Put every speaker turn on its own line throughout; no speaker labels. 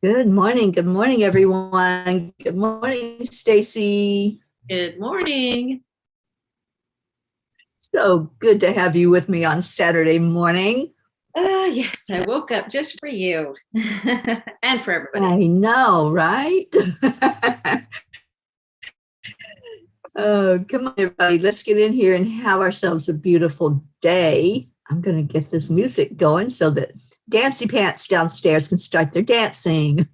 Good morning. Good morning, everyone. Good morning, Stacy.
Good morning.
So good to have you with me on Saturday morning.
Yes, I woke up just for you and for everybody.
I know, right? Oh, come on, everybody. Let's get in here and have ourselves a beautiful day. I'm going to get this music going so that Dancy Pants downstairs can start their dancing.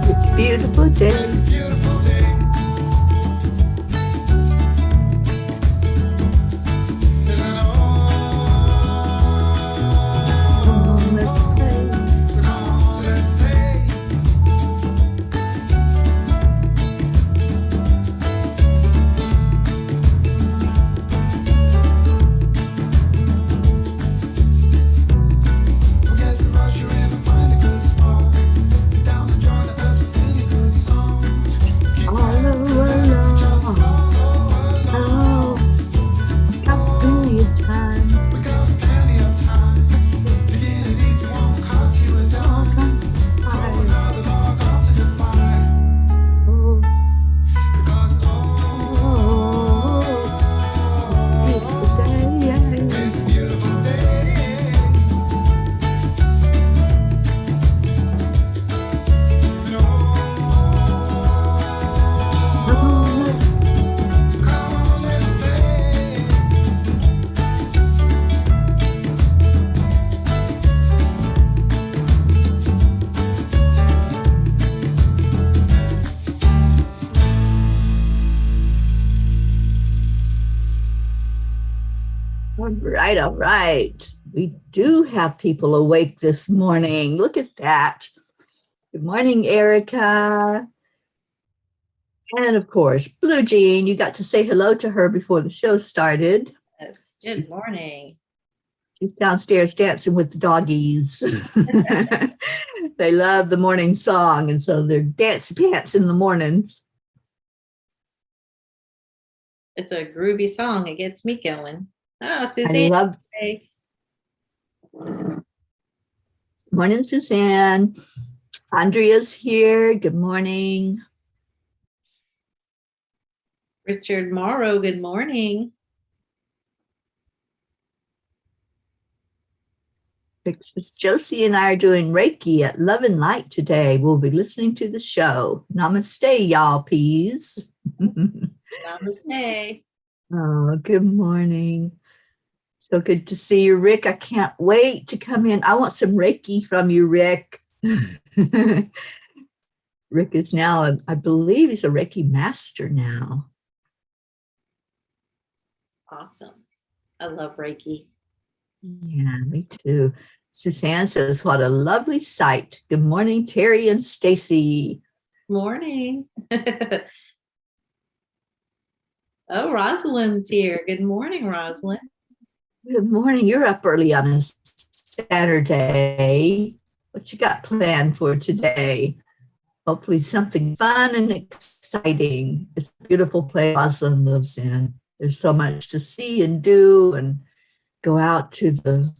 It's a beautiful day. All right. We do have people awake this morning. Look at that. Good morning, Erica. And of course, Blue Jean. You got to say hello to her before the show started.
Yes. Good morning.
She's downstairs dancing with the doggies. They love the morning song, and so they're dancing pants in the morning.
It's a groovy song. It gets me going. Oh, Suzanne.
I love.
Hey.
Morning, Suzanne. Andrea's here. Good morning.
Richard Morrow. Good morning.
Miss Josie and I are doing Reiki at Love and Light today. We'll be listening to the show. Namaste, y'all, peas.
Namaste.
Oh, good morning. So good to see you, Rick. I can't wait to come in. I want some Reiki from you, Rick. Rick is now, I believe he's a Reiki master now.
Awesome. I love Reiki.
Yeah, me too. Suzanne says, what a lovely sight. Good morning, Teri and Stacy.
Morning. Oh, Rosalind's here. Good morning, Rosalind.
Good morning. You're up early on a Saturday. What you got planned for today? Hopefully something fun and exciting. It's a beautiful place Rosalind lives in. There's so much to see and do, and go out to the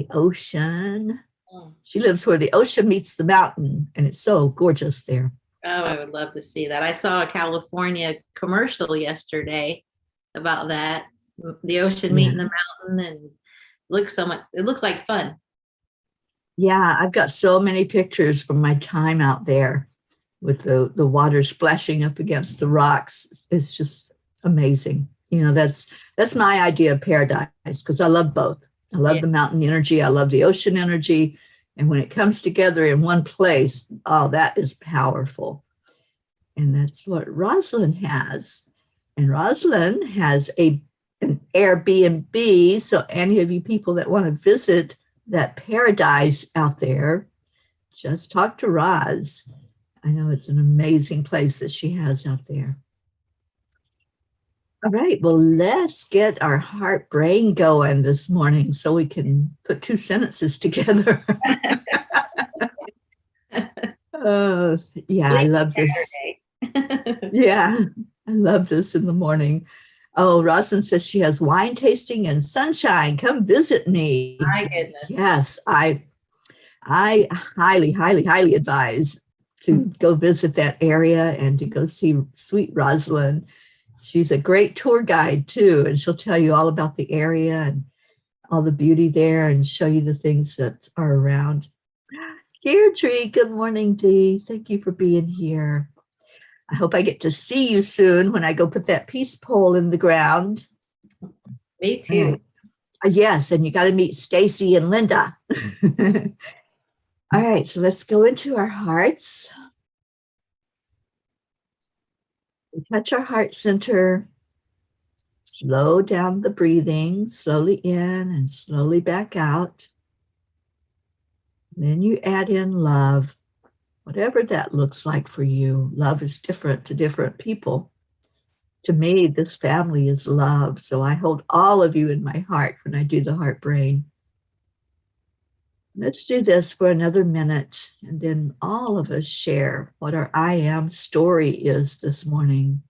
ocean.
Oh.
She lives where the ocean meets the mountain, and it's so gorgeous there.
Oh, I would love to see that. I saw a California commercial yesterday about that. The ocean meeting the mountain, and it looks like fun.
Yeah, I've got so many pictures from my time out there with the water splashing up against the rocks. It's just amazing. You know, that's my idea of paradise, because I love both. I love the mountain energy. I love the ocean energy. And when it comes together in one place, oh, that is powerful. And that's what Rosalind has. And Rosalind has an Airbnb. So any of you people that want to visit that paradise out there, just talk to Roz. I know it's an amazing place that she has out there. All right, well, let's get our heart brain going this morning so we can put two sentences together. Yeah, I love this. Yeah, I love this in the morning. Oh, Rosalind says she has wine tasting and sunshine. Come visit me.
My goodness.
Yes, I highly, highly, highly advise to go visit that area and to go see sweet Rosalind. She's a great tour guide too, and she'll tell you all about the area and all the beauty there and show you the things that are around. Deirdre, good morning, Dee. Thank you for being here. I hope I get to see you soon when I go put that peace pole in the ground.
Me too.
Yes, and you got to meet Stacy and Linda. All right, so let's go into our hearts. We touch our heart center. Slow down the breathing, slowly in and slowly back out. Then you add in love, whatever that looks like for you. Love is different to different people. To me, this family is love. So I hold all of you in my heart when I do the heart brain. Let's do this for another minute, and then all of us share what our I am story is this morning.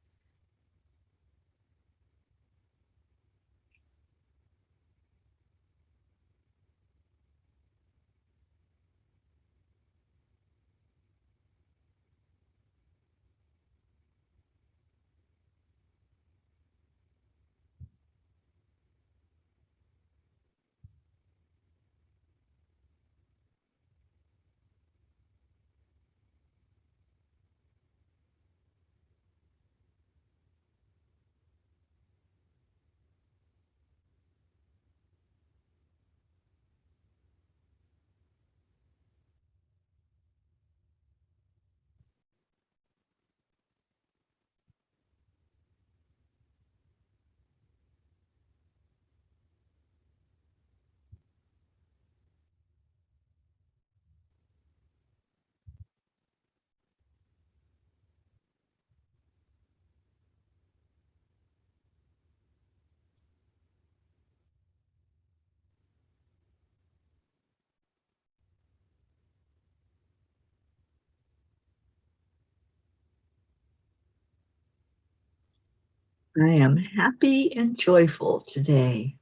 I am happy and joyful today.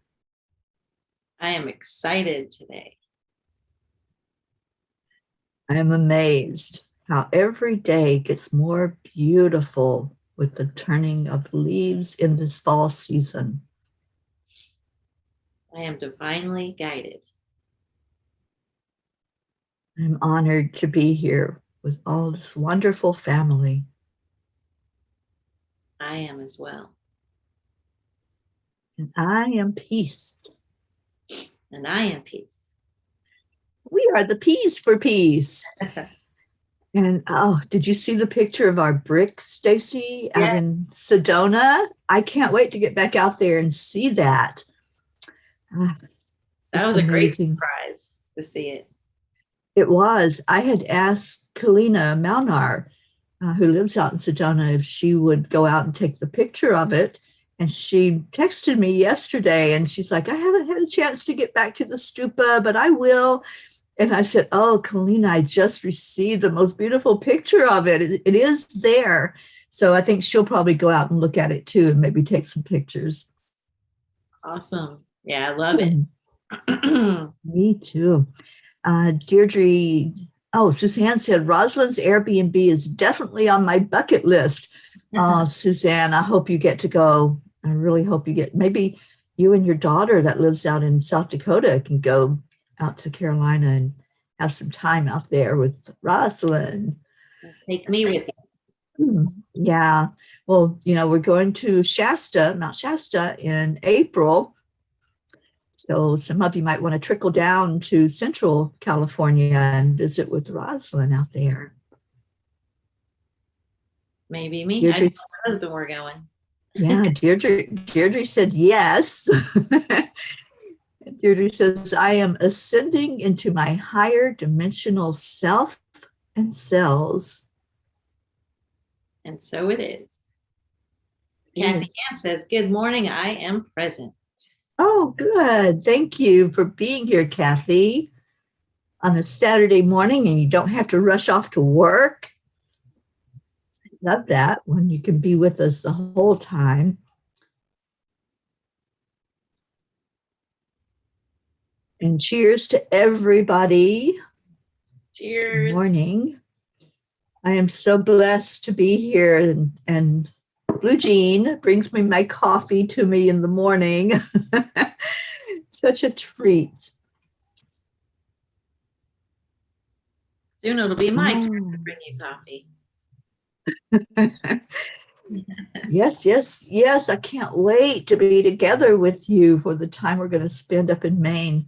I am excited today.
I am amazed how every day gets more beautiful with the turning of the leaves in this fall season.
I am divinely guided.
I'm honored to be here with all this wonderful family.
I am as well.
And I am peace.
And I am peace.
We are the peas for peace. And oh, did you see the picture of our brick, Stacy, out in Sedona? I can't wait to get back out there and see that.
That was a great surprise to see it.
It was. I had asked Kalina Malnar, who lives out in Sedona, if she would go out and take the picture of it. And she texted me yesterday and she's like, I haven't had a chance to get back to the stupa, but I will. And I said, oh, Kalina, I just received the most beautiful picture of it. It is there. So I think she'll probably go out and look at it too and maybe take some pictures.
Awesome. Yeah, I love it.
Me too. Deirdre, Suzanne said, Rosalind's Airbnb is definitely on my bucket list. Suzanne, I hope you get to go. I really hope you get, maybe you and your daughter that lives out in South Dakota can go out to Carolina and have some time out there with Rosalind.
Take me with you.
Yeah. Well, we're going to Mount Shasta in April. So some of you might want to trickle down to Central California and visit with Rosalind out there.
Maybe me. I
Deirdre,
told my husband we're going.
yeah, Deirdre said yes. Deirdre says, I am ascending into my higher dimensional self and cells.
And so it is.
Yes.
Kathy Ann says, good morning. I am present.
Oh, good. Thank you for being here, Kathy, on a Saturday morning, and you don't have to rush off to work. Love that when you can be with us the whole time. And cheers to everybody.
Cheers.
Good morning. I am so blessed to be here, and Blue Jean brings me my coffee to me in the morning. Such a treat.
Soon it'll be my turn to bring you coffee.
Yes. I can't wait to be together with you for the time we're going to spend up in Maine.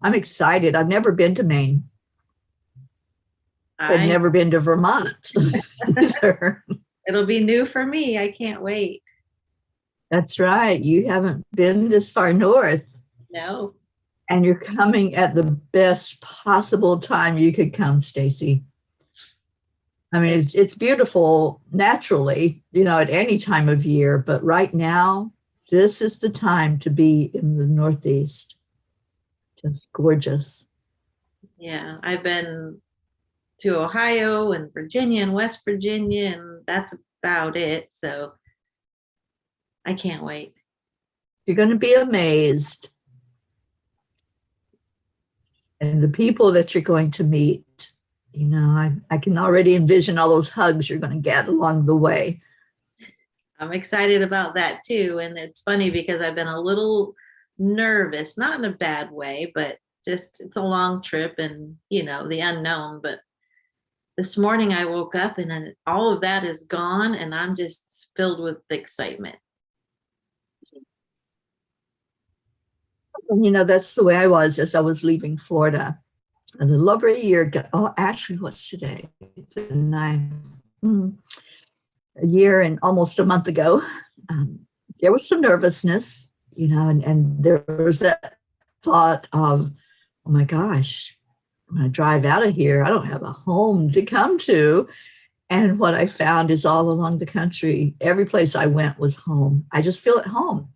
I'm excited. I've never been to Maine. I've never been to Vermont either.
It'll be new for me. I can't wait.
That's right. You haven't been this far north.
No.
And you're coming at the best possible time you could come, Stacy. I mean, it's beautiful naturally, at any time of year, but right now, this is the time to be in the Northeast. Just gorgeous.
Yeah, I've been to Ohio and Virginia and West Virginia, and that's about it. So I can't wait.
You're going to be amazed. And the people that you're going to meet, I can already envision all those hugs you're going to get along the way.
I'm excited about that too. And it's funny because I've been a little nervous, not in a bad way, but just it's a long trip and, the unknown. But this morning I woke up and then all of that is gone and I'm just filled with excitement.
That's the way I was as I was leaving Florida. A little over a year ago. Oh, actually, what's today? A year and almost a month ago. There was some nervousness, and there was that thought of, oh my gosh, I'm going to drive out of here. I don't have a home to come to. And what I found is all along the country, every place I went was home. I just feel at home.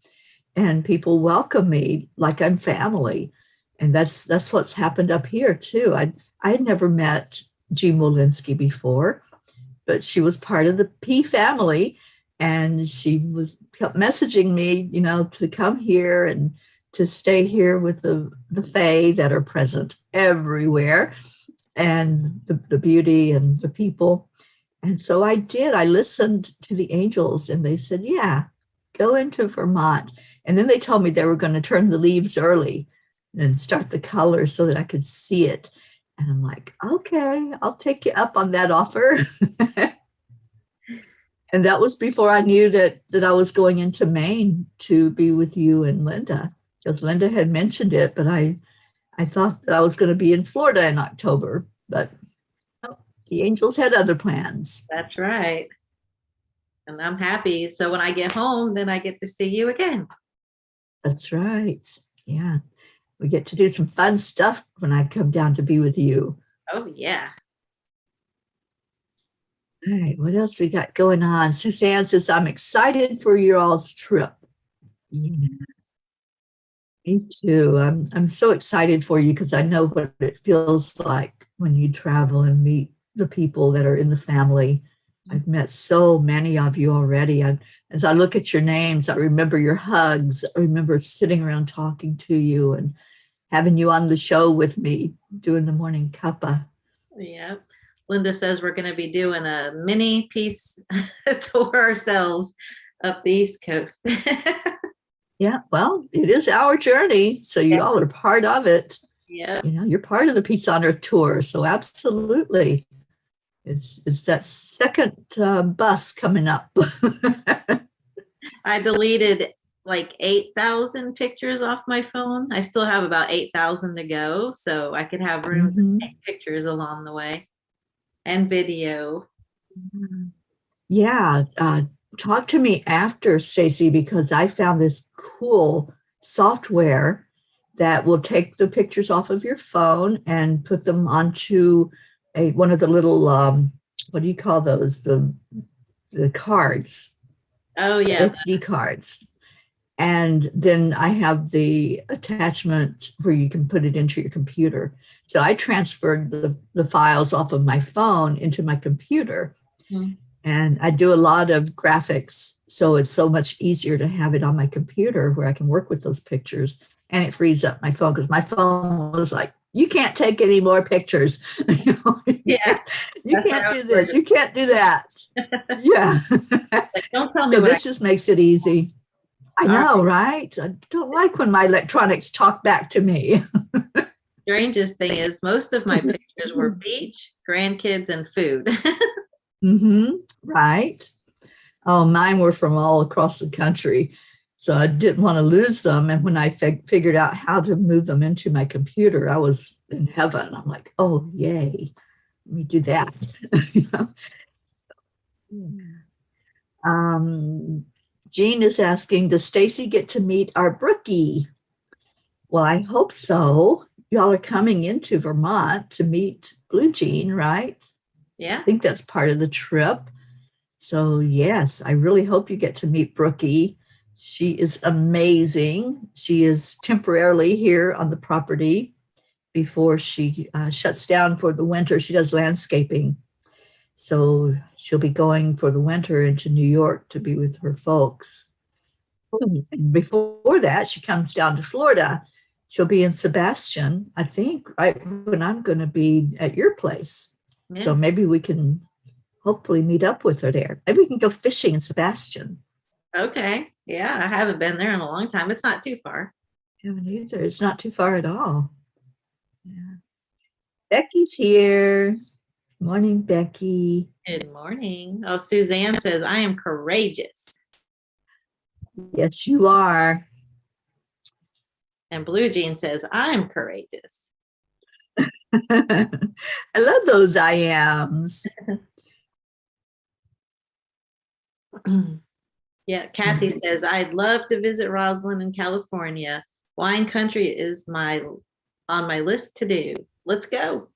And people welcome me like I'm family. And that's what's happened up here too. I had never met Jean Walensky before, but she was part of the P family. And she kept messaging me, to come here and to stay here with the Fae that are present everywhere and the beauty and the people. And so I did. I listened to the angels and they said, yeah, go into Vermont. And then they told me they were going to turn the leaves early and start the color so that I could see it. And I'm like, okay, I'll take you up on that offer. And that was before I knew that I was going into Maine to be with you and Linda, because Linda had mentioned it, but I thought that I was going to be in Florida in October, but the angels had other plans.
That's right. And I'm happy. So when I get home, then I get to see you again.
That's right. Yeah. We get to do some fun stuff when I come down to be with you.
Oh, yeah.
All right. What else we got going on? Suzanne says, I'm excited for your all's trip. Yeah. Me too. I'm so excited for you because I know what it feels like when you travel and meet the people that are in the family. I've met so many of you already. As I look at your names, I remember your hugs. I remember sitting around talking to you and having you on the show with me doing the morning cuppa.
Yeah. Linda says we're going to be doing a mini peace tour ourselves up the East Coast.
Yeah, well, it is our journey. So you all are part of it.
Yeah.
You're part of the Peace on Earth tour. So absolutely. It's that second bus coming up.
I deleted like 8,000 pictures off my phone. I still have about 8,000 to go. So I could have room to take pictures along the way and video.
Yeah, talk to me after, Stacy, because I found this cool software that will take the pictures off of your phone and put them onto one of the little what do you call those? The cards,
Oh yeah.
SD cards. And then I have the attachment where you can put it into your computer. So I transferred the files off of my phone into my computer.
Mhm.
And I do a lot of graphics. So it's so much easier to have it on my computer where I can work with those pictures. And it frees up my phone because my phone was like, you can't take any more pictures.
Yeah.
You
That's what
can't
I
do
was
this. You can't do that. Yeah.
like, don't tell me
So
what I
this just makes it easy. I
all right.
know, right? I don't like when my electronics talk back to me.
Strangest thing is most of my pictures were beach, grandkids, and food.
Right. Oh, mine were from all across the country. So I didn't want to lose them. And when I figured out how to move them into my computer, I was in heaven. I'm like, oh, yay. Let me do that. um, Jean is asking, does Stacy get to meet our Brookie? Well, I hope so. Y'all are coming into Vermont to meet Blue Jean, right?
Yeah.
I think that's part of the trip. So yes, I really hope you get to meet Brookie. She is amazing. She is temporarily here on the property before she shuts down for the winter. She does landscaping. So she'll be going for the winter into New York to be with her folks. And before that, she comes down to Florida. She'll be in Sebastian, I think, right when I'm going to be at your place.
Yeah.
So maybe we can hopefully meet up with her there. Maybe we can go fishing in Sebastian.
Okay. Yeah. I haven't been there in a long time. It's not too far.
I haven't either. It's not too far at all. Yeah. Becky's here. Morning, Becky.
Good morning. Oh, Suzanne says, I am courageous.
Yes, you are.
And Blue Jean says, I'm courageous.
I love those I ams.
Yeah. Kathy says, I'd love to visit Roslyn in California. Wine country is on my list to do. Let's go.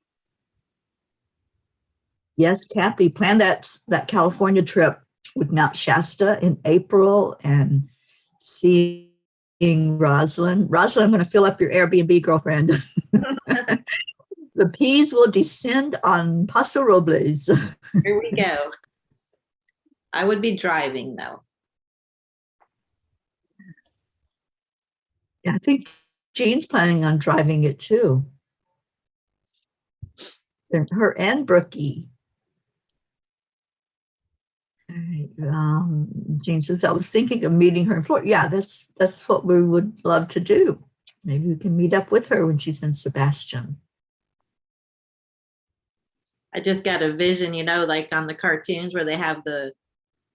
Yes, Kathy, plan that California trip with Mount Shasta in April and seeing Roslyn. Roslyn, I'm going to fill up your Airbnb, girlfriend. The peas will descend on Paso Robles.
Here we go. I would be driving though.
Yeah, I think Jean's planning on driving it too. Her and Brookie. All right. Jean says, I was thinking of meeting her in Florida. Yeah, that's what we would love to do. Maybe we can meet up with her when she's in Sebastian.
I just got a vision, like on the cartoons where they have the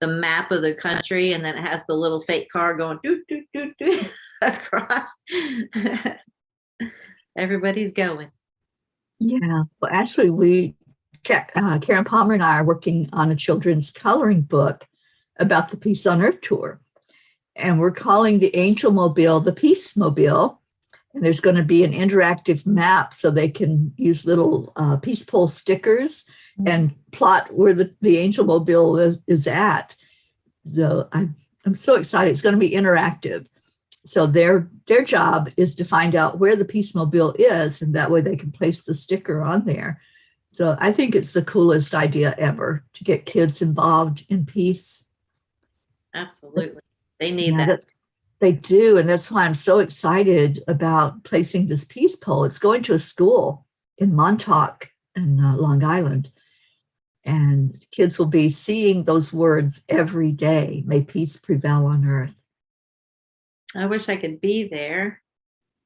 map of the country and then it has the little fake car going doot, doot, doot, doot across. Everybody's going.
Yeah. Well, actually, Karen Palmer and I are working on a children's coloring book about the Peace on Earth tour. And we're calling the Angel Mobile the Peace Mobile. And there's going to be an interactive map so they can use little peace pole stickers and plot where the Angel Mobile is at. So I'm so excited. It's going to be interactive. So their job is to find out where the Peace Mobile is, and that way they can place the sticker on there. So I think it's the coolest idea ever to get kids involved in peace.
Absolutely. They need that.
They do. And that's why I'm so excited about placing this peace pole. It's going to a school in Montauk in Long Island. And kids will be seeing those words every day. May peace prevail on earth.
I wish I could be there.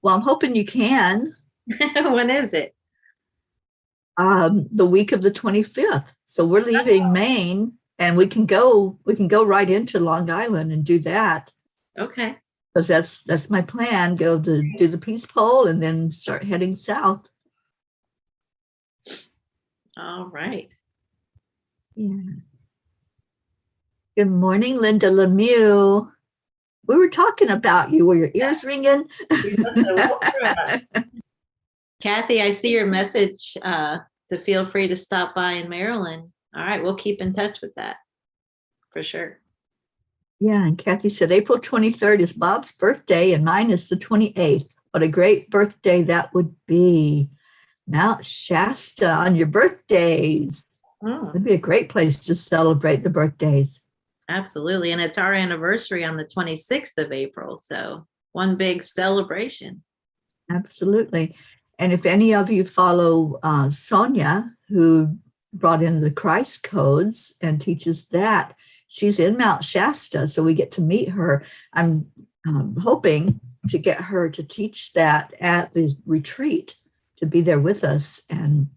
Well, I'm hoping you can.
When is it?
The week of the 25th. So we're leaving Maine and we can go right into Long Island and do that.
Okay.
Because that's my plan. Go to do the peace pole and then start heading south.
All right.
Yeah. Good morning, Linda Lemieux. We were talking about you. Were your ears ringing?
Kathy, I see your message to feel free to stop by in Maryland. All right, we'll keep in touch with that for sure.
Yeah, and Kathy said April 23rd is Bob's birthday and mine is the 28th. What a great birthday that would be. Mount Shasta on your birthdays. It'd be a great place to celebrate the birthdays.
Absolutely. And it's our anniversary on the 26th of April. So one big celebration.
Absolutely. And if any of you follow Sonia, who brought in the Christ codes and teaches that, she's in Mount Shasta. So we get to meet her. I'm hoping to get her to teach that at the retreat, to be there with us and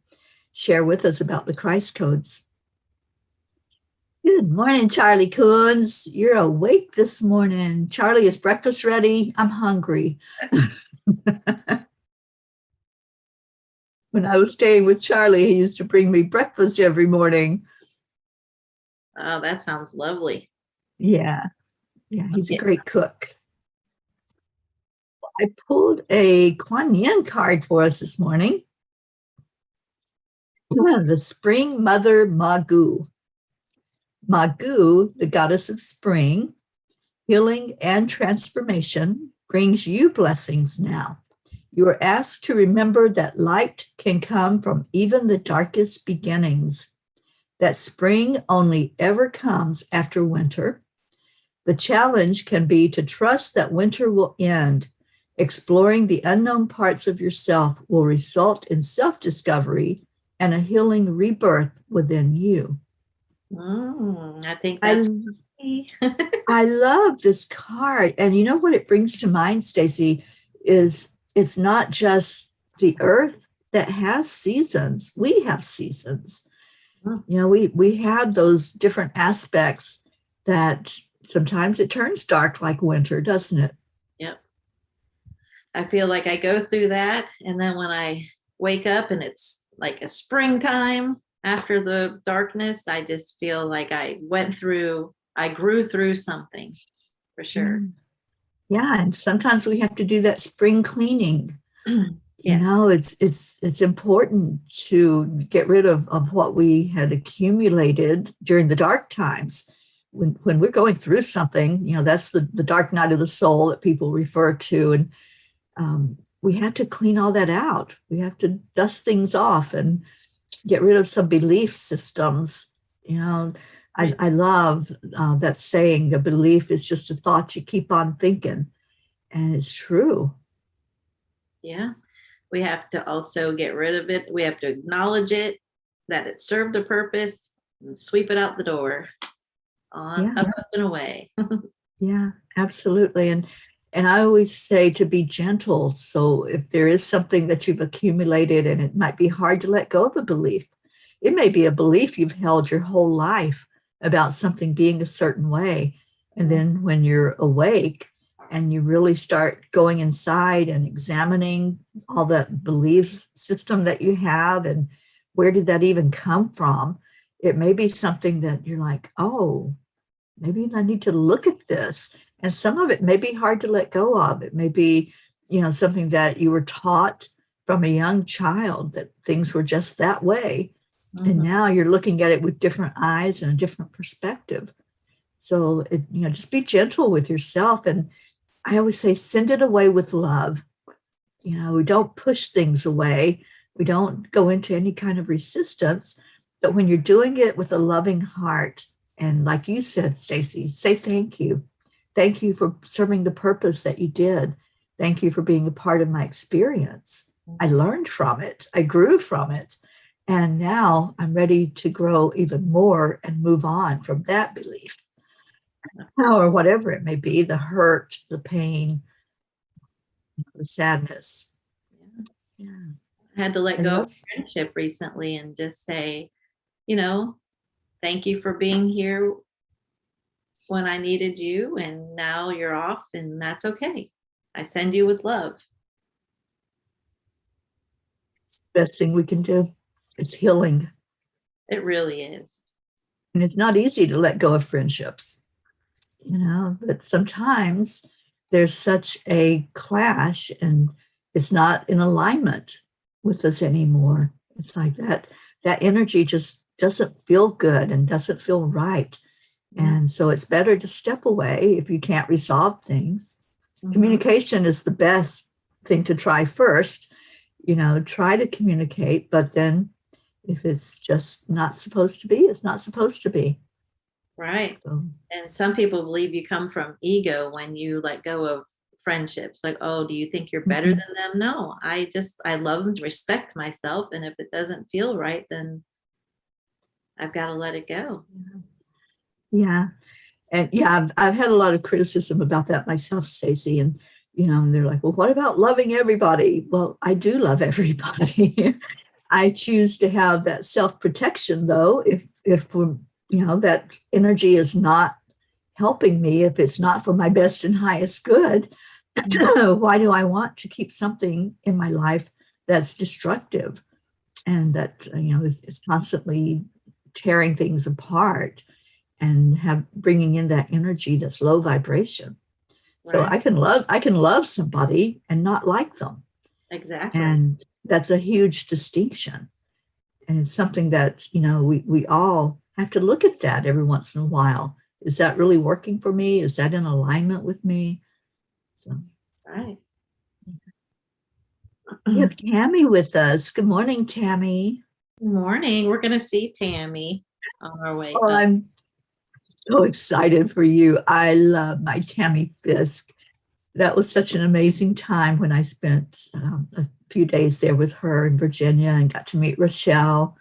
share with us about the Christ codes. Good morning, Charlie Coons. You're awake this morning. Charlie, is breakfast ready? I'm hungry. When I was staying with Charlie, he used to bring me breakfast every morning.
Oh, that sounds lovely.
Yeah, he's a great cook. I pulled a Kuan Yin card for us this morning. The Spring Mother Magu. Magu, the goddess of spring, healing, and transformation, brings you blessings now. You are asked to remember that light can come from even the darkest beginnings, that spring only ever comes after winter. The challenge can be to trust that winter will end. Exploring the unknown parts of yourself will result in self-discovery and a healing rebirth within you.
I think that's
I love this card. And you know what it brings to mind, Stacey, is it's not just the earth that has seasons. We have seasons. You know, we have those different aspects that sometimes it turns dark like winter, doesn't it?
Yep. I feel like I go through that. And then when I wake up and it's like a springtime after the darkness, I just feel like I grew through something for sure.
Yeah. And sometimes we have to do that spring cleaning.
Yeah.
You know, it's important to get rid of what we had accumulated during the dark times. When we're going through something, you know, that's the dark night of the soul that people refer to. And we have to clean all that out. We have to dust things off and get rid of some belief systems. You know, I love that saying, the belief is just a thought you keep on thinking. And it's true.
Yeah. We have to also get rid of it. We have to acknowledge it, that it served a purpose, and sweep it out the door, up and away.
Yeah, absolutely. And I always say to be gentle. So if there is something that you've accumulated and it might be hard to let go of a belief, it may be a belief you've held your whole life about something being a certain way. And then when you're awake and you really start going inside and examining all that belief system that you have and where did that even come from, it may be something that you're like, oh, maybe I need to look at this. And some of it may be hard to let go of. It may be, you know, something that you were taught from a young child that things were just that way. And now you're looking at it with different eyes and a different perspective. So, just be gentle with yourself. And I always say, send it away with love. You know, we don't push things away. We don't go into any kind of resistance. But when you're doing it with a loving heart, and like you said, Stacey, say thank you. Thank you for serving the purpose that you did. Thank you for being a part of my experience. I learned from it. I grew from it. And now I'm ready to grow even more and move on from that belief. Or whatever it may be, the hurt, the pain, the sadness.
Yeah. I had to let go of friendship recently and just say, thank you for being here when I needed you, and now you're off, and that's okay. I send you with love.
It's the best thing we can do. It's healing.
It really is.
And it's not easy to let go of friendships, but sometimes there's such a clash and it's not in alignment with us anymore. It's like that energy just doesn't feel good and doesn't feel right. And so it's better to step away if you can't resolve things. Communication is the best thing to try first. Try to communicate, but then if it's just not supposed to be, it's not supposed to be.
Right.
So,
And some people believe you come from ego when you let go of friendships. Like, oh, do you think you're better than them? No, I love and respect myself. And if it doesn't feel right, then I've got to let it go.
yeah. And yeah, I've had a lot of criticism about that myself, Stacey. And, and they're like, well, what about loving everybody? Well, I do love everybody. I choose to have that self-protection, though, if that energy is not helping me, if it's not for my best and highest good, why do I want to keep something in my life that's destructive and that is constantly tearing things apart and bringing in that energy that's low vibration? So
Right.
I can love somebody and not like them.
Exactly.
And that's a huge distinction. And it's something that, we all have to look at that every once in a while. Is that really working for me? Is that in alignment with me? So,
right.
We have Tammy with us. Good morning, Tammy.
Good morning. We're going to see Tammy on our way
Oh,
up.
I'm so excited for you. I love my Tammy Fisk. That was such an amazing time when I spent a few days there with her in Virginia and got to meet Rochelle.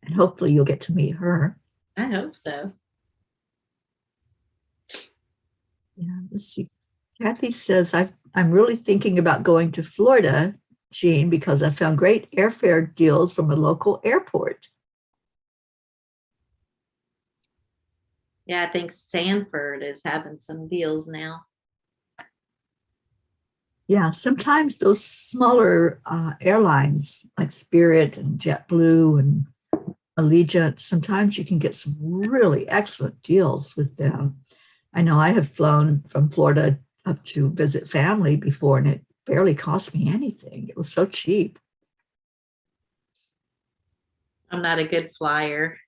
And hopefully you'll get to meet her.
I hope so.
Yeah, let's see. Kathy says, I'm really thinking about going to Florida, Jean, because I found great airfare deals from a local airport.
Yeah, I think Sanford is having some deals now.
Yeah, sometimes those smaller airlines like Spirit and JetBlue and Allegiant, sometimes you can get some really excellent deals with them. I know I have flown from Florida up to visit family before, and it barely cost me anything. It was so cheap.
I'm not a good flyer.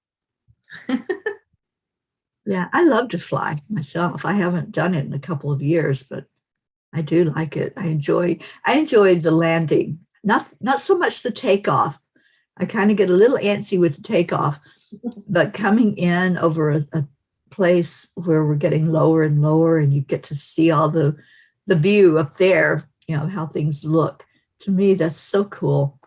Yeah, I love to fly myself. I haven't done it in a couple of years, but I do like it. I enjoy the landing, not so much the takeoff. I kind of get a little antsy with the takeoff, but coming in over a place where we're getting lower and lower, and you get to see all the view up there, how things look. To me, that's so cool.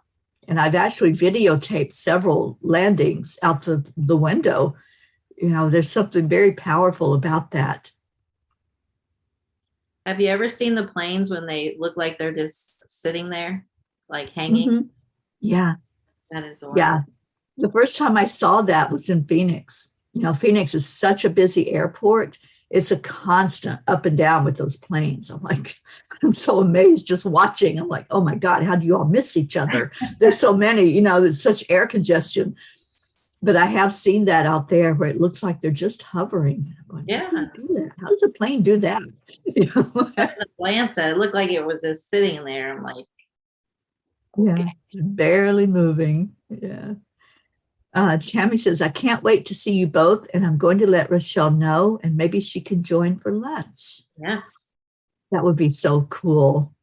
And I've actually videotaped several landings out the window. There's something very powerful about that.
Have you ever seen the planes when they look like they're just sitting there, like hanging?
Mm-hmm. Yeah.
That is wonderful.
Yeah. The first time I saw that was in Phoenix. Phoenix is such a busy airport. It's a constant up and down with those planes. I'm so amazed just watching. I'm like, oh my God, how do you all miss each other? There's so many, there's such air congestion. But I have seen that out there where it looks like they're just hovering. I'm going,
Yeah.
How do you do that? How does a plane do that?
Atlanta, it looked like it was just sitting there. I'm like,
yeah, barely moving. Yeah. Tammy says, I can't wait to see you both, and I'm going to let Rochelle know, and maybe she can join for lunch.
yes.
That would be so cool.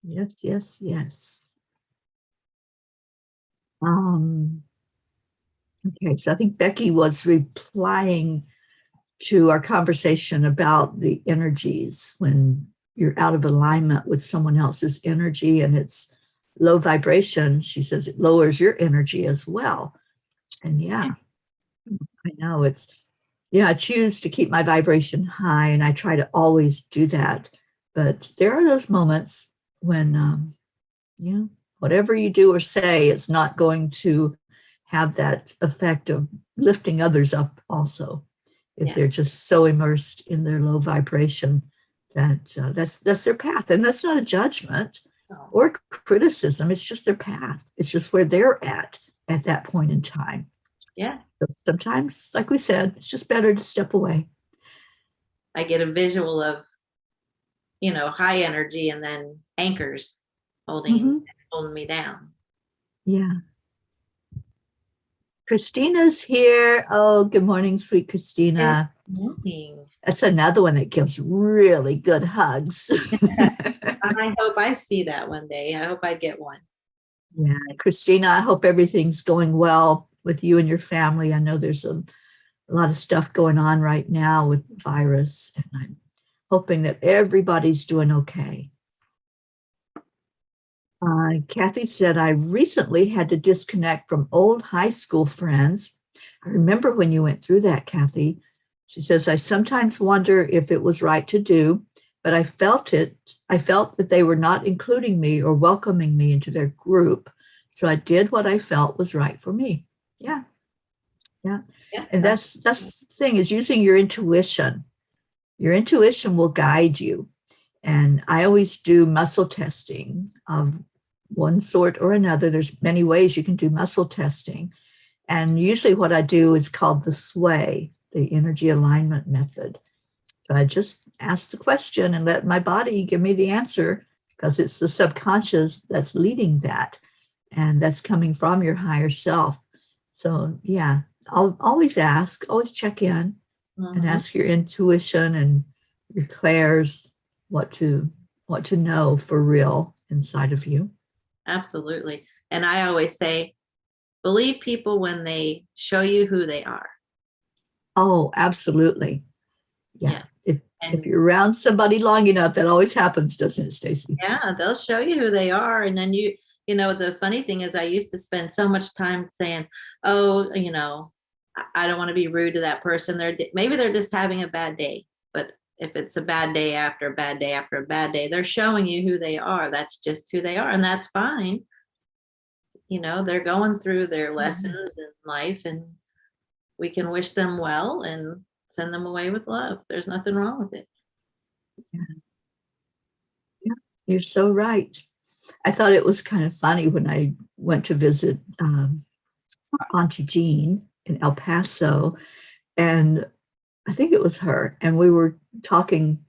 Yes, yes, yes. Okay, so I think Becky was replying to our conversation about the energies when you're out of alignment with someone else's energy and it's low vibration. She says it lowers your energy as well. And yeah, I know I choose to keep my vibration high, and I try to always do that. But there are those moments when, whatever you do or say, it's not going to have that effect of lifting others up also. If they're just so immersed in their low vibration that that's their path. And that's not a judgment or criticism. It's just their path. It's just where they're at that point in time.
Yeah.
So sometimes, like we said, it's just better to step away.
I get a visual of, high energy and then anchors holding
Mhm.
holding me down.
Yeah. Christina's here. Oh, good morning, sweet
Good
Christina.
morning.
That's another one that gives really good hugs.
I hope I see that one day. I hope I get one.
Yeah, Christina, I hope everything's going well with you and your family. I know there's a lot of stuff going on right now with the virus, and I'm hoping that everybody's doing okay. Kathy said, I recently had to disconnect from old high school friends. I remember when you went through that, Kathy. She says, I sometimes wonder if it was right to do, but I felt it. I felt that they were not including me or welcoming me into their group. So I did what I felt was right for me. Yeah. Yeah.
Yeah,
And that's the thing, is using your intuition. Your intuition will guide you. And I always do muscle testing of one sort or another. There's many ways you can do muscle testing. And usually what I do is called the sway, the energy alignment method. So I just ask the question and let my body give me the answer, because it's the subconscious that's leading that. And that's coming from your higher self. So yeah, I'll always ask, always check in and
Mhm.
ask your intuition and your clairs what to know for real inside of you.
Absolutely. And I always say, believe people when they show you who they are.
Oh, absolutely. Yeah.
Yeah.
If
And
you're around somebody long enough, that always happens, doesn't it, Stacy?
yeah, they'll show you who they are. And then the funny thing is I used to spend so much time saying, oh, I don't want to be rude to that person. Maybe they're just having a bad day. But if it's a bad day after a bad day after a bad day, they're showing you who they are. That's just who they are. And that's fine. They're going through their lessons in life, and we can wish them well and send them away with love. There's nothing wrong with it.
Yeah, yeah, you're so right. I thought it was kind of funny when I went to visit Auntie Jean in El Paso, and I think it was her, and we were talking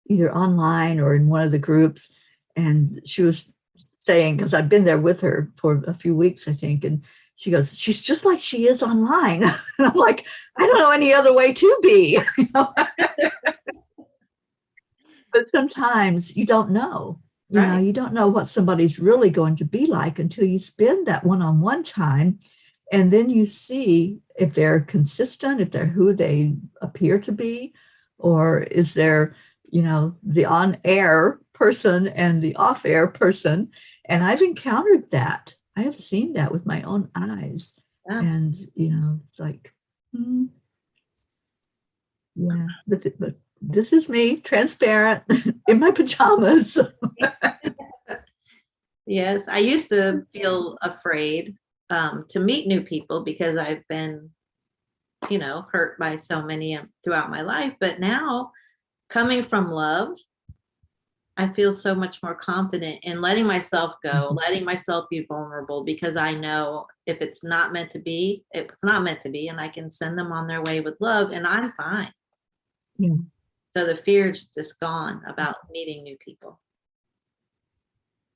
either online or in one of the groups, and she was saying, because I've been there with her for a few weeks, I think, and she goes, she's just like she is online. And I'm like, I don't know any other way to be. But sometimes you don't know.
Right.
You don't know what somebody's really going to be like until you spend that one-on-one time. And then you see if they're consistent, if they're who they appear to be, or is there, the on-air person and the off-air person. And I've encountered that. I have seen that with my own eyes.
That's
And, it's like, yeah, but this is me, transparent, in my pajamas.
yes. I used to feel afraid to meet new people because I've been, hurt by so many throughout my life. But now, coming from love, I feel so much more confident in letting myself go, letting myself be vulnerable, because I know if it's not meant to be, it's not meant to be, and I can send them on their way with love, and I'm fine.
Yeah.
So the fear is just gone about meeting new people.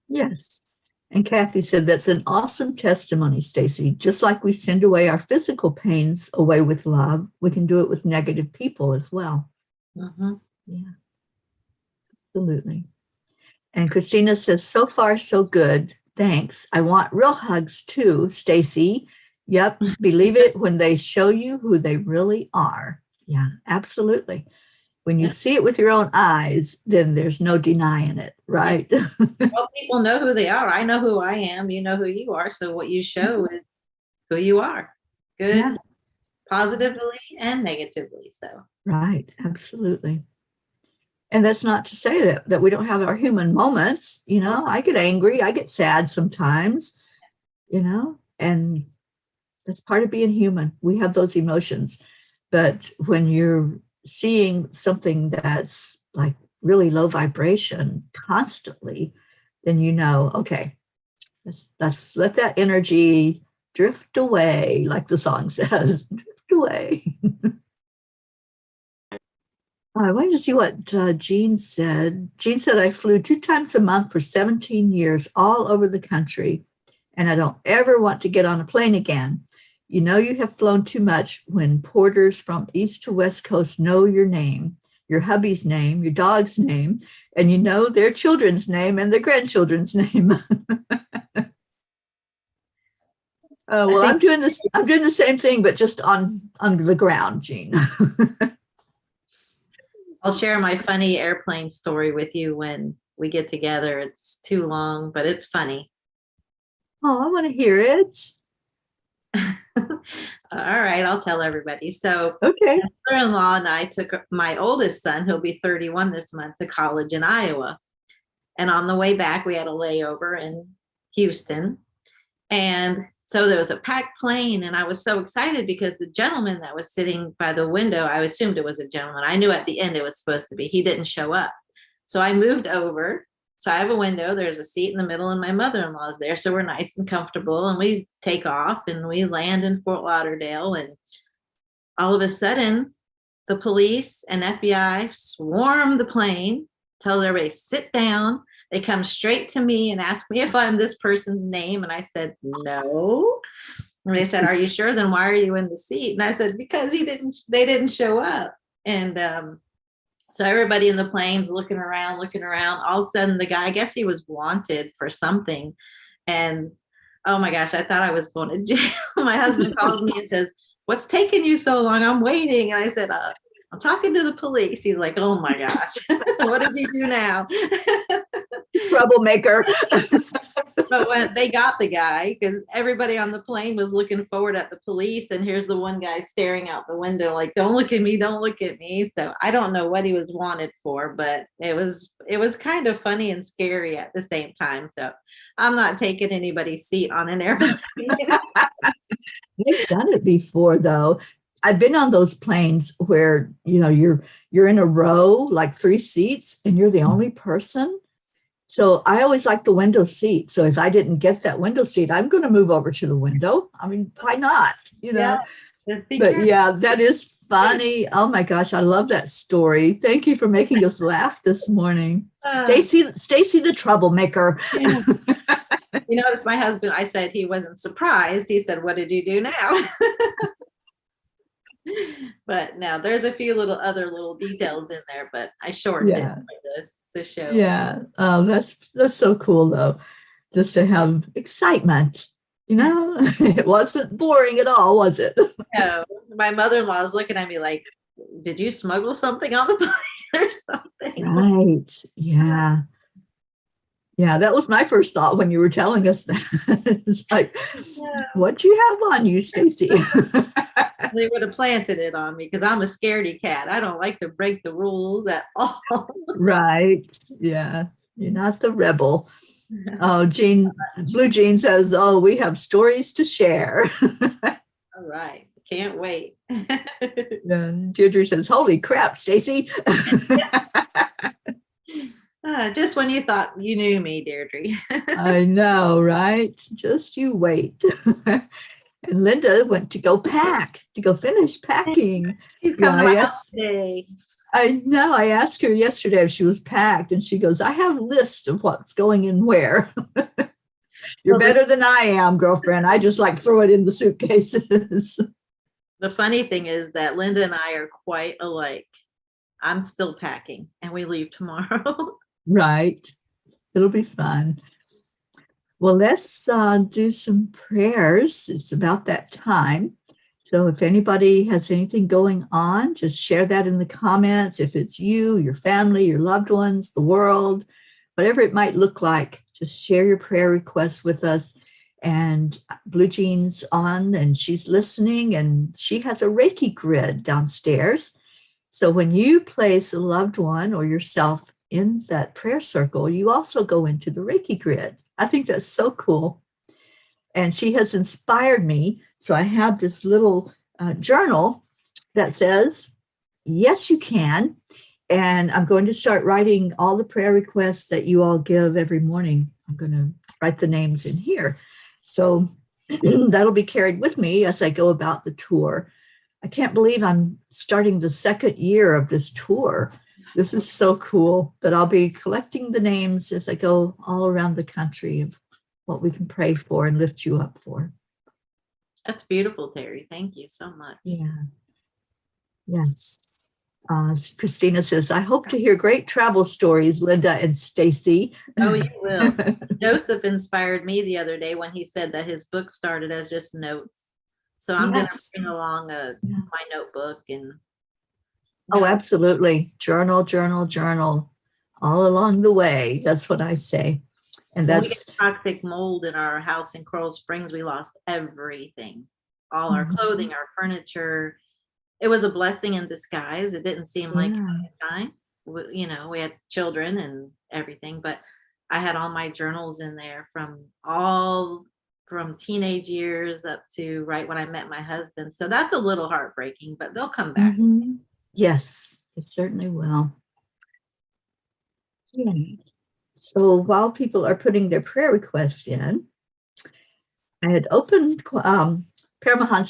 Yes. And Kathy said, that's an awesome testimony, Stacy. Just like we send away our physical pains away with love, we can do it with negative people as well.
Mm-hmm.
Yeah, absolutely. And Christina says, so far, so good. Thanks. I want real hugs too, Stacy. Yep. Believe it when they show you who they really are. Yeah, absolutely. When you
Yeah.
see it with your own eyes, then there's no denying it,
Yeah.
right?
Well, people know who they are. I know who I am. You know who you are. So what you show is who you are,
Yeah,
good, positively and negatively. So
right. Absolutely. And that's not to say that we don't have our human moments. I get angry, I get sad sometimes, and that's part of being human. We have those emotions. But when you're seeing something that's like really low vibration constantly, then okay, let's let that energy drift away, like the song says, drift away. I wanted to see what Jean said. Jean said, I flew 2 times a month for 17 years all over the country, and I don't ever want to get on a plane again. You know you have flown too much when porters from East to West Coast know your name, your hubby's name, your dog's name, and you know their children's name and their grandchildren's name. Well, I'm doing this. I'm doing the same thing, but just on the ground, Jean.
I'll share my funny airplane story with you when we get together. It's too long, but it's funny.
Oh, I want to hear it.
All right, I'll tell everybody. So,
okay,
my mother-in-law and I took my oldest son, who'll be 31 this month, to college in Iowa. And on the way back, we had a layover in Houston. And so there was a packed plane, and I was so excited because the gentleman that was sitting by the window, I assumed it was a gentleman. I knew at the end it was supposed to be. He didn't show up. So I moved over. So I have a window. There's a seat in the middle, and my mother-in-law is there. So we're nice and comfortable, and we take off, and we land in Fort Lauderdale. And all of a sudden, the police and FBI swarm the plane, tell everybody, sit down. They come straight to me and ask me if I'm this person's name. And I said, no. And they said, are you sure? Then why are you in the seat? And I said, because they didn't show up. And so everybody in the plane's looking around. All of a sudden, the guy, I guess he was wanted for something. And oh my gosh, I thought I was going to jail. My husband calls me and says, what's taking you so long? I'm waiting. And I said, I'm talking to the police. He's like, oh my gosh, what did you do now?
Troublemaker.
But when they got the guy, because everybody on the plane was looking forward at the police, and here's the one guy staring out the window like, don't look at me, don't look at me. So I don't know what he was wanted for, but it was kind of funny and scary at the same time. So I'm not taking anybody's seat on an airplane.
I've done it before, though. I've been on those planes where, you're in a row, like 3 seats, and you're the only person. So I always like the window seat. So if I didn't get that window seat, I'm going to move over to the window. I mean, why not?
Yeah,
but yeah, that is funny. Oh my gosh, I love that story. Thank you for making us laugh this morning. Stacy the troublemaker.
Yeah. You notice my husband, I said he wasn't surprised. He said, what did you do now? But now there's a few other little details in there, but I shortened it for the show.
Yeah. That's so cool though. Just to have excitement. It wasn't boring at all, was it?
No, my mother-in-law is looking at me like, did you smuggle something on the plane or something?
Right. Yeah. Yeah, that was my first thought when you were telling us that. It's like, what do you have on you, Stacy?
They would have planted it on me because I'm a scaredy cat. I don't like to break the rules at all.
Right. Yeah. You're not the rebel. Oh, Blue Jean says, oh, we have stories to share.
All right. Can't wait.
And Deirdre says, holy crap, Stacy.
Just when you thought you knew me, Deirdre.
I know, right? Just you wait. And Linda went to go finish packing.
She's coming out today.
I know. I asked her yesterday if she was packed, and she goes, I have a list of what's going in where. You're better than I am, girlfriend. I just throw it in the suitcases.
The funny thing is that Linda and I are quite alike. I'm still packing, and we leave tomorrow.
Right. It'll be fun. Well, let's do some prayers. It's about that time. So if anybody has anything going on, just share that in the comments. If it's you, your family, your loved ones, the world, whatever it might look like, just share your prayer requests with us. And Blue Jean's on, and she's listening, and she has a Reiki grid downstairs. So when you place a loved one or yourself in that prayer circle, you also go into the Reiki grid. I think that's so cool. And she has inspired me. So I have this little journal that says, yes, you can. And I'm going to start writing all the prayer requests that you all give every morning. I'm going to write the names in here. So that'll be carried with me as I go about the tour. I can't believe I'm starting the second year of this tour. This is so cool. But I'll be collecting the names as I go all around the country of what we can pray for and lift you up for.
That's beautiful, Teri. Thank you so much.
Yeah. Yes. Christina says, I hope to hear great travel stories, Linda and Stacy.
Oh, you will. Joseph inspired me the other day when he said that his book started as just notes. So I'm going to bring along my notebook and.
Oh, absolutely. Journal, journal, journal all along the way. That's what I say. And
when
that's
we got toxic mold in our house in Coral Springs, we lost everything, all our clothing, our furniture. It was a blessing in disguise. It didn't seem like it at the time. We had children and everything, but I had all my journals in there from teenage years up to right when I met my husband. So that's a little heartbreaking, but they'll come back.
Yes, it certainly will. Yeah. So while people are putting their prayer requests in, I had opened Paramahansa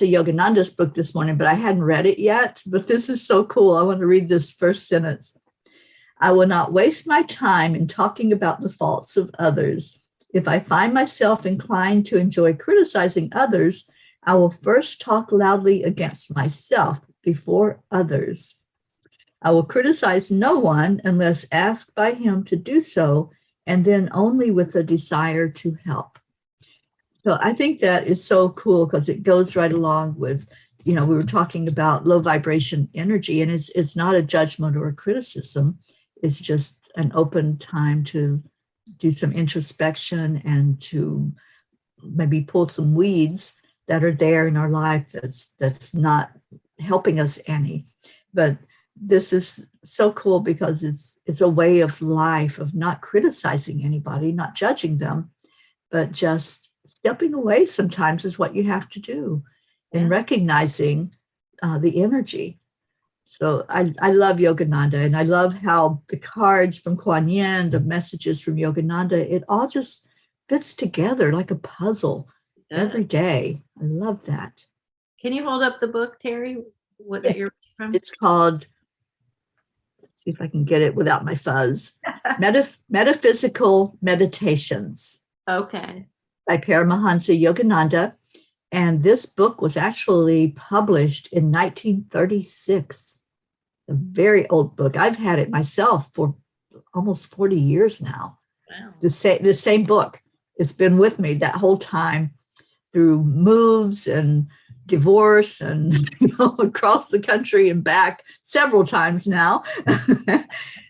Yogananda's book this morning, but I hadn't read it yet. But this is so cool. I want to read this first sentence. I will not waste my time in talking about the faults of others. If I find myself inclined to enjoy criticizing others, I will first talk loudly against myself before others. I will criticize no one unless asked by him to do so, and then only with a desire to help. So I think that is so cool because it goes right along with, we were talking about low vibration energy, and it's not a judgment or a criticism. It's just an open time to do some introspection and to maybe pull some weeds that are there in our life that's not helping us any. But this is so cool because it's a way of life of not criticizing anybody, not judging them, but just stepping away sometimes is what you have to do and recognizing the energy. So I love Yogananda, and I love how the cards from Kuan Yin, the messages from Yogananda, it all just fits together like a puzzle every day. I love that.
Can you hold up the book, Teri? What that you're from?
It's called, let's see if I can get it without my fuzz, Metaphysical Meditations.
Okay.
By Paramahansa Yogananda. And this book was actually published in 1936. A very old book. I've had it myself for almost 40 years now.
Wow.
The same book. It's been with me that whole time through moves and divorce and across the country and back several times now.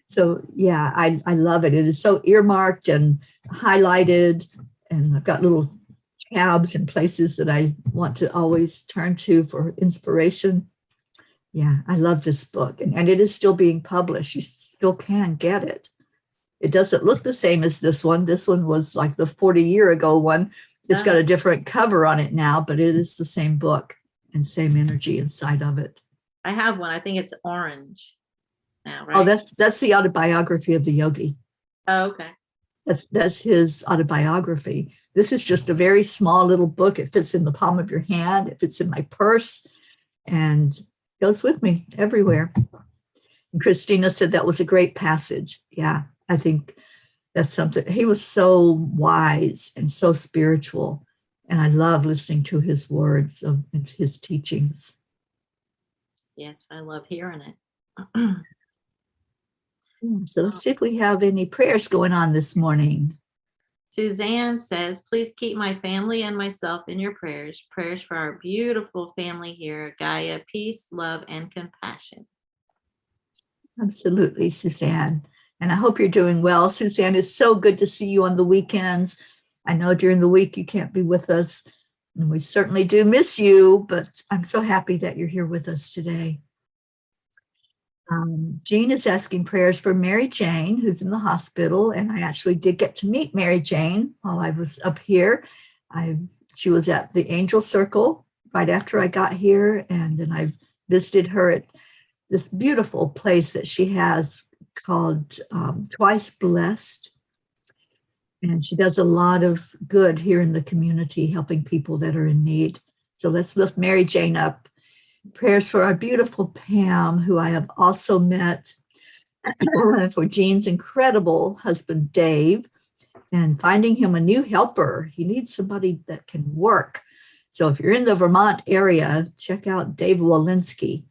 So yeah, I love it. It is so earmarked and highlighted, and I've got little tabs and places that I want to always turn to for inspiration. Yeah, I love this book, and it is still being published. You still can get it. It doesn't look the same as this one. This one was like the 40-year ago one. It's got a different cover on it now, but it is the same book and same energy inside of it.
I have one. I think it's orange now, right?
Oh, that's the autobiography of the yogi.
Oh, okay.
That's his autobiography. This is just a very small little book. It fits in the palm of your hand. It fits in my purse and goes with me everywhere. And Christina said that was a great passage. Yeah, I think that's something. He was so wise and so spiritual. And I love listening to his words and his teachings.
Yes, I love hearing it.
So let's see if we have any prayers going on this morning.
Suzanne says, please keep my family and myself in your prayers. Prayers for our beautiful family here, Gaia, peace, love, and compassion.
Absolutely, Suzanne. And I hope you're doing well. Suzanne, it's so good to see you on the weekends. I know during the week you can't be with us, and we certainly do miss you, but I'm so happy that you're here with us today. Jean is asking prayers for Mary Jane, who's in the hospital, and I actually did get to meet Mary Jane while I was up here. She was at the Angel Circle right after I got here, and then I visited her at this beautiful place that she has called Twice Blessed. And she does a lot of good here in the community, helping people that are in need. So let's lift Mary Jane up. Prayers for our beautiful Pam, who I have also met, for Jean's incredible husband, Dave, and finding him a new helper. He needs somebody that can work. So if you're in the Vermont area, check out Dave Walensky.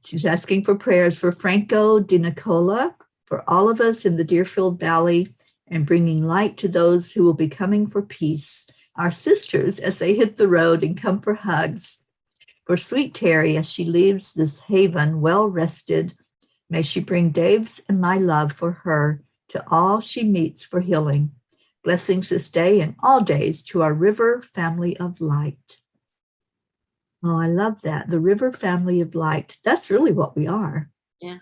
She's asking for prayers for Franco Di Nicola, for all of us in the Deerfield Valley, and bringing light to those who will be coming for peace, our sisters as they hit the road and come for hugs. For sweet Teri, as she leaves this haven well rested, may she bring Dave's and my love for her to all she meets for healing. Blessings this day and all days to our river family of light. Oh, I love that. The river family of light. That's really what we are.
Yeah.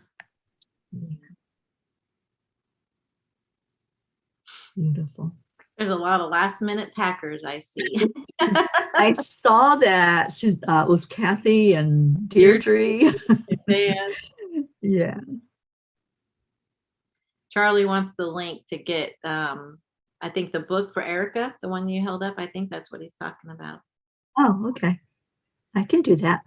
Beautiful.
There's a lot of last minute packers I see.
I saw that. It was Kathy and Deirdre. Yeah.
Charlie wants the link to get, I think, the book for Erica, the one you held up. I think that's what he's talking about.
Oh, okay. I can do that.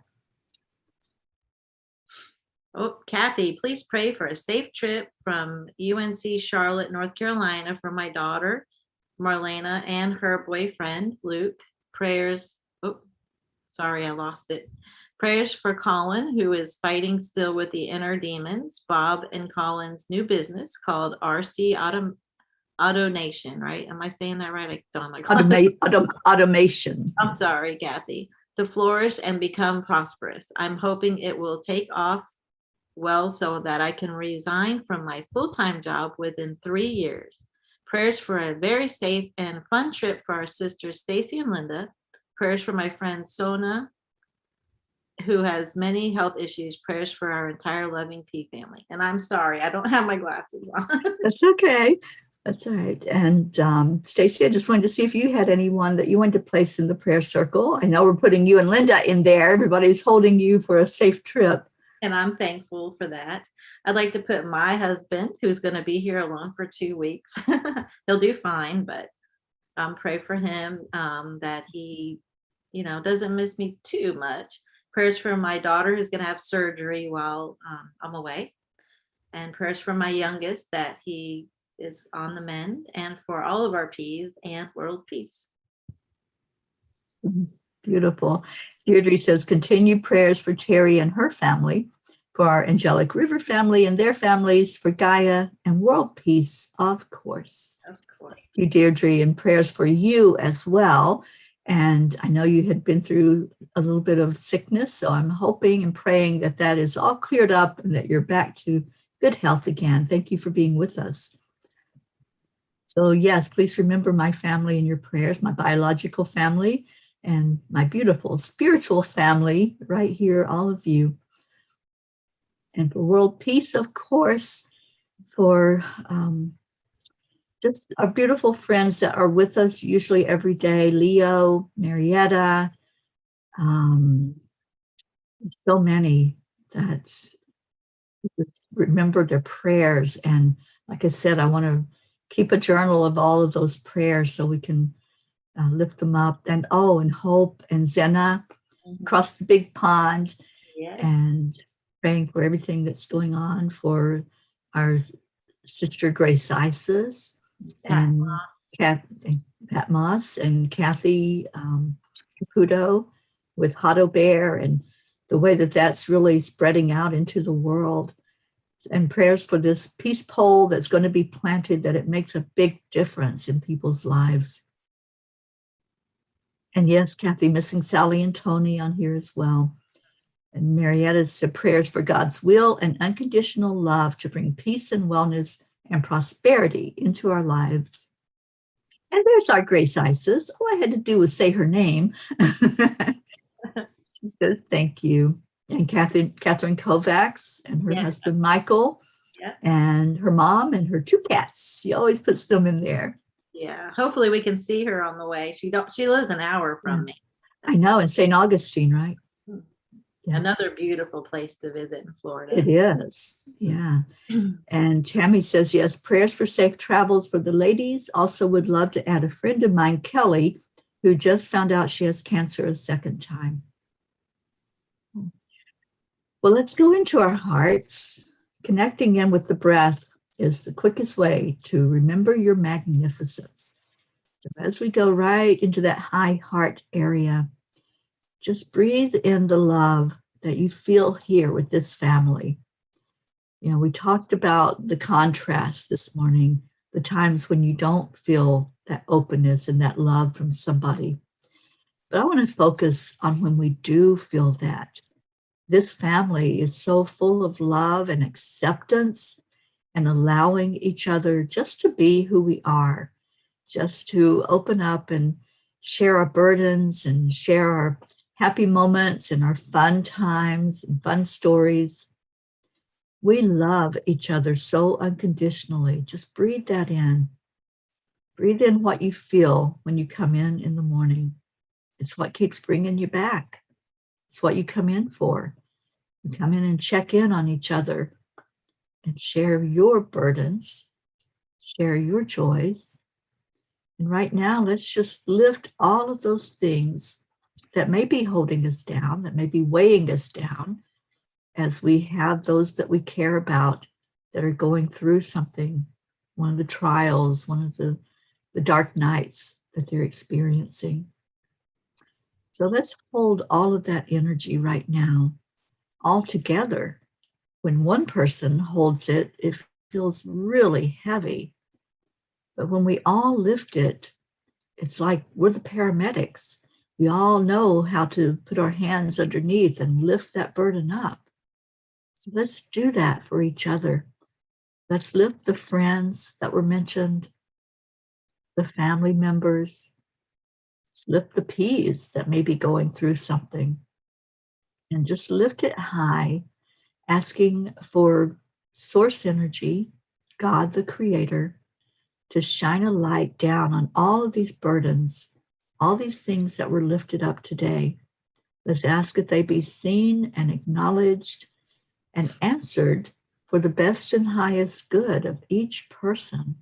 Oh, Kathy, please pray for a safe trip from UNC Charlotte, North Carolina for my daughter, Marlena, and her boyfriend, Luke. Prayers. Oh, sorry, I lost it. Prayers for Colin, who is fighting still with the inner demons. Bob and Colin's new business called RC Auto Nation, right? Am I saying that right? I don't like
automation.
I'm sorry, Kathy. To flourish and become prosperous. I'm hoping it will take off well so that I can resign from my full-time job within 3 years. Prayers for a very safe and fun trip for our sisters Stacy and Linda. Prayers for my friend Sona, who has many health issues. Prayers for our entire loving P family. And I'm sorry, I don't have my glasses on.
That's okay. That's all right. And Stacy, I just wanted to see if you had anyone that you wanted to place in the prayer circle. I know we're putting you and Linda in there. Everybody's holding you for a safe trip.
And I'm thankful for that. I'd like to put my husband, who's going to be here alone for 2 weeks. He'll do fine, but pray for him that he, doesn't miss me too much. Prayers for my daughter who's going to have surgery while I'm away. And prayers for my youngest that he is on the mend, and for all of our P's and world peace.
Beautiful. Deirdre says, continue prayers for Teri and her family, for our Angelic River family and their families, for Gaia and world peace, of course.
Of course.
You, Deirdre, and prayers for you as well. And I know you had been through a little bit of sickness, so I'm hoping and praying that that is all cleared up and that you're back to good health again. Thank you for being with us. So yes, please remember my family in your prayers, my biological family and my beautiful spiritual family right here, all of you. And for world peace, of course, for just our beautiful friends that are with us usually every day, Leo, Marietta, so many that remember their prayers. And like I said, I want to keep a journal of all of those prayers so we can lift them up. And Hope and Zena across the big pond.
Yes.
And praying for everything that's going on for our sister Grace Isis and Pat Moss and Kathy Caputo with Hotto Bear, and the way that that's really spreading out into the world. And prayers for this peace pole that's going to be planted, that it makes a big difference in people's lives. And yes, Kathy, missing Sally and Tony on here as well. And Marietta said prayers for God's will and unconditional love to bring peace and wellness and prosperity into our lives. And there's our Grace Isis. All I had to do was say her name. She says, thank you. And Catherine Kovacs and her husband, Michael, and her mom and her 2 cats. She always puts them in there.
Yeah. Hopefully we can see her on the way. She lives an hour from me.
I know, in St. Augustine, right?
Another beautiful place to visit in Florida.
It is. Yeah. And Tammy says, yes, prayers for safe travels for the ladies. Also would love to add a friend of mine, Kelly, who just found out she has cancer a second time. Well, let's go into our hearts. Connecting in with the breath is the quickest way to remember your magnificence. So as we go right into that high heart area, just breathe in the love that you feel here with this family. You know, we talked about the contrast this morning, the times when you don't feel that openness and that love from somebody. But I want to focus on when we do feel that. This family is so full of love and acceptance and allowing each other just to be who we are, just to open up and share our burdens and share our happy moments and our fun times and fun stories. We love each other so unconditionally. Just breathe that in. Breathe in what you feel when you come in the morning. It's what keeps bringing you back. It's what you come in for. You come in and check in on each other and share your burdens, share your joys. And right now, let's just lift all of those things that may be holding us down, that may be weighing us down, as we have those that we care about that are going through something, one of the trials, one of the dark nights that they're experiencing. So let's hold all of that energy right now, all together. When one person holds it, it feels really heavy. But when we all lift it, it's like we're the paramedics. We all know how to put our hands underneath and lift that burden up. So let's do that for each other. Let's lift the friends that were mentioned, the family members. Let's lift the peas that may be going through something. And just lift it high, asking for source energy, God the Creator, to shine a light down on all of these burdens, all these things that were lifted up today. Let's ask that they be seen and acknowledged and answered for the best and highest good of each person.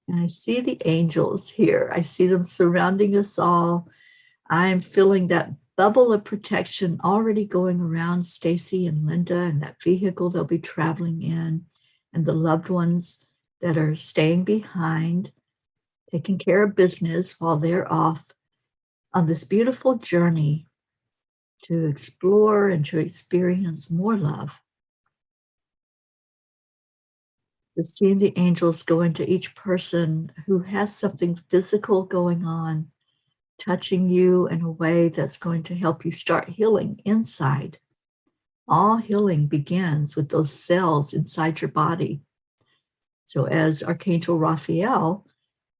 And I see the angels here. I see them surrounding us all. I'm feeling that bubble of protection already going around Stacy and Linda and that vehicle they'll be traveling in, and the loved ones that are staying behind, taking care of business while they're off on this beautiful journey to explore and to experience more love. Just seeing the angels go into each person who has something physical going on, touching you in a way that's going to help you start healing inside. All healing begins with those cells inside your body. So as Archangel Raphael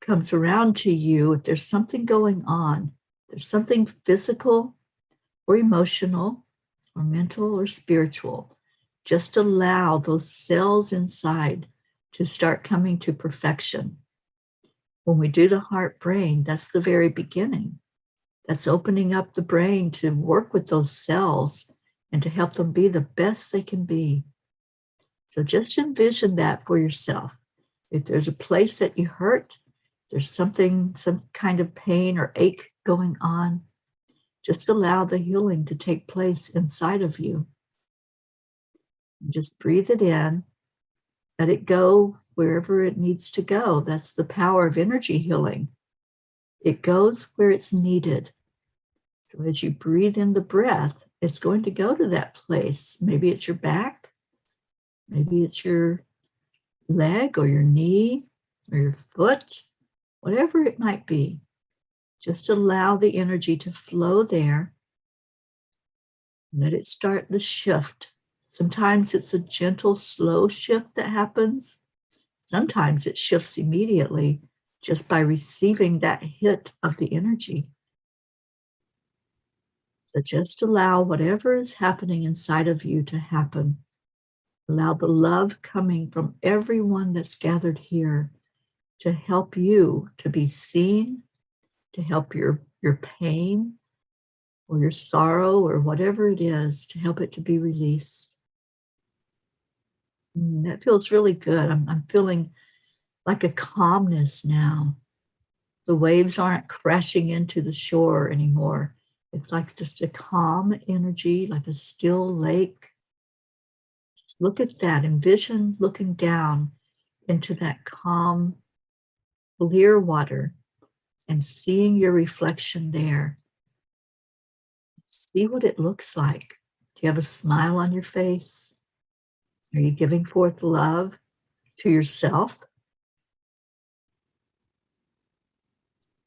comes around to you, if there's something going on, there's something physical or emotional or mental or spiritual, just allow those cells inside to start coming to perfection. When we do the heart brain, that's the very beginning. That's opening up the brain to work with those cells and to help them be the best they can be. So just envision that for yourself. If there's a place that you hurt, there's something, some kind of pain or ache going on, just allow the healing to take place inside of you. Just breathe it in, let it go wherever it needs to go. That's the power of energy healing. It goes where it's needed. So as you breathe in the breath, it's going to go to that place. Maybe it's your back, maybe it's your leg or your knee or your foot, whatever it might be. Just allow the energy to flow there. Let it start the shift. Sometimes it's a gentle, slow shift that happens. Sometimes it shifts immediately just by receiving that hit of the energy. So just allow whatever is happening inside of you to happen. Allow the love coming from everyone that's gathered here to help you to be seen, to help your pain, or your sorrow or whatever it is, to help it to be released. That feels really good. I'm feeling like a calmness now. The waves aren't crashing into the shore anymore. It's like just a calm energy, like a still lake. Just look at that. Envision looking down into that calm, clear water and seeing your reflection there. See what it looks like. Do you have a smile on your face? Are you giving forth love to yourself?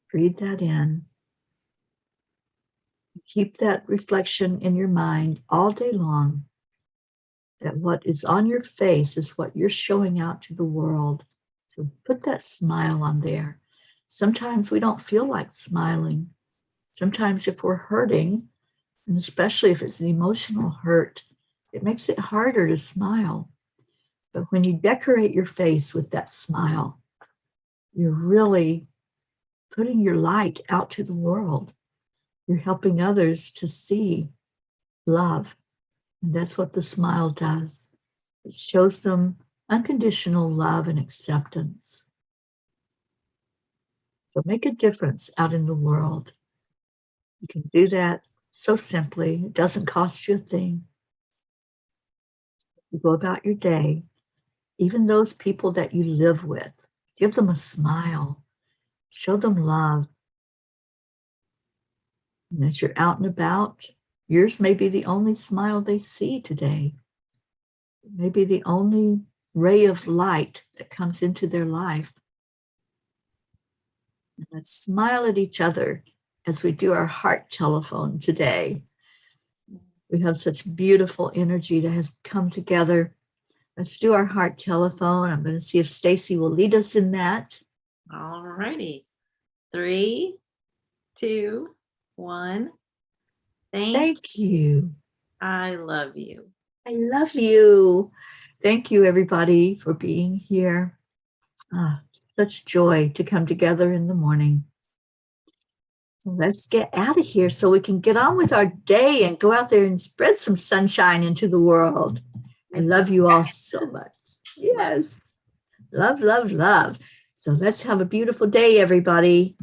Breathe that in. Keep that reflection in your mind all day long, that what is on your face is what you're showing out to the world. So put that smile on there. Sometimes we don't feel like smiling. Sometimes if we're hurting, and especially if it's an emotional hurt, it makes it harder to smile. But when you decorate your face with that smile, you're really putting your light out to the world. You're helping others to see love. And that's what the smile does. It shows them unconditional love and acceptance. So make a difference out in the world. You can do that so simply. It doesn't cost you a thing. You go about your day. Even those people that you live with, give them a smile. Show them love. And as you're out and about, yours may be the only smile they see today. It may be the only ray of light that comes into their life. And let's smile at each other as we do our heart telephone today. We have such beautiful energy that has come together. Let's do our heart telephone. I'm going to see if Stacy will lead us in that.
All righty. 3, 2, 1.
Thank you.
I love you.
I love you. Thank you, everybody, for being here. Such joy to come together in the morning. So let's get out of here so we can get on with our day and go out there and spread some sunshine into the world. I love you all so much. Yes. Love, love, love. So let's have a beautiful day, everybody.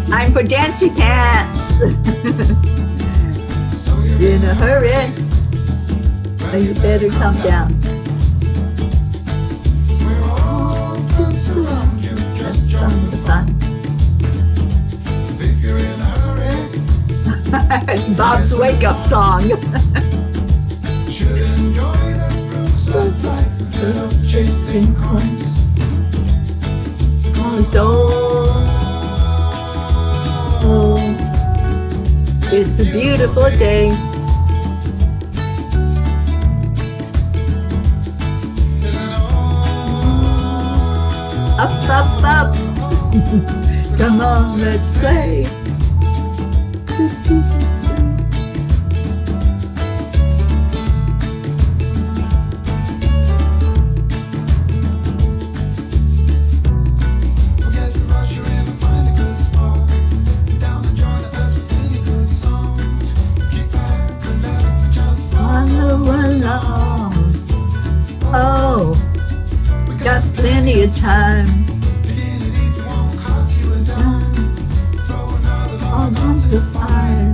Time for Dancy Pants. In a hurry. Oh, you better come down. Just on the sun. It's Bob's wake-up song. Should enjoy the fruits of life instead of chasing coins. It's a beautiful day. Up, up, up. Come on, let's play. Oh, we got plenty of time. On the fire.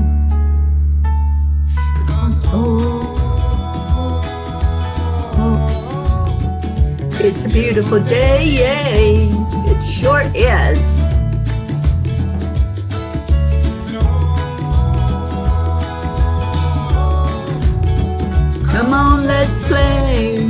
It's a beautiful day, yay! It sure is. Come on, let's play.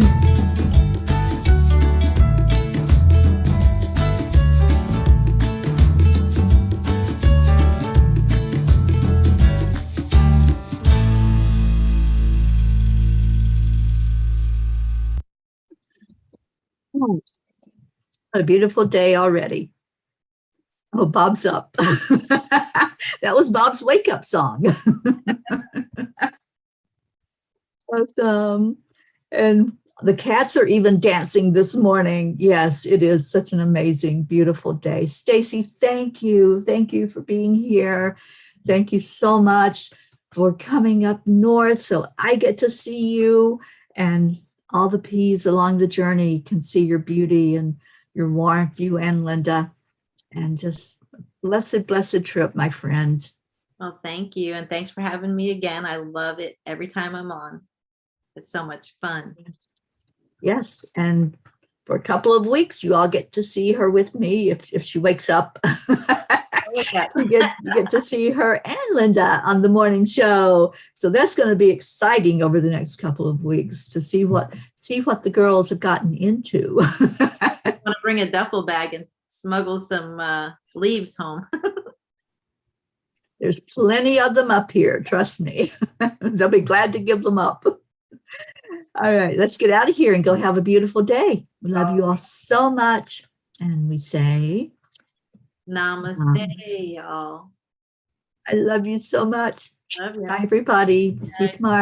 What a beautiful day already. Oh, Bob's up. That was Bob's wake-up song. Awesome. And The cats are even dancing this morning. Yes, it is such an amazing, beautiful day. Stacy, thank you. Thank you for being here. Thank you so much for coming up north so I get to see you, and all the P's along the journey can see your beauty and your warmth, you and Linda. And just blessed, blessed trip, my friend.
Well, thank you. And thanks for having me again. I love it every time I'm on. It's so much fun.
Yes. And for a couple of weeks, you all get to see her with me if she wakes up. you get to see her and Linda on the morning show. So that's going to be exciting over the next couple of weeks to see what the girls have gotten into.
I want to bring a duffel bag and smuggle some leaves home.
There's plenty of them up here. Trust me. They'll be glad to give them up. All right, let's get out of here and go have a beautiful day. We love you all so much. And we say,
Namaste, y'all.
I love you so much.
Love you.
Bye, everybody. See you tomorrow.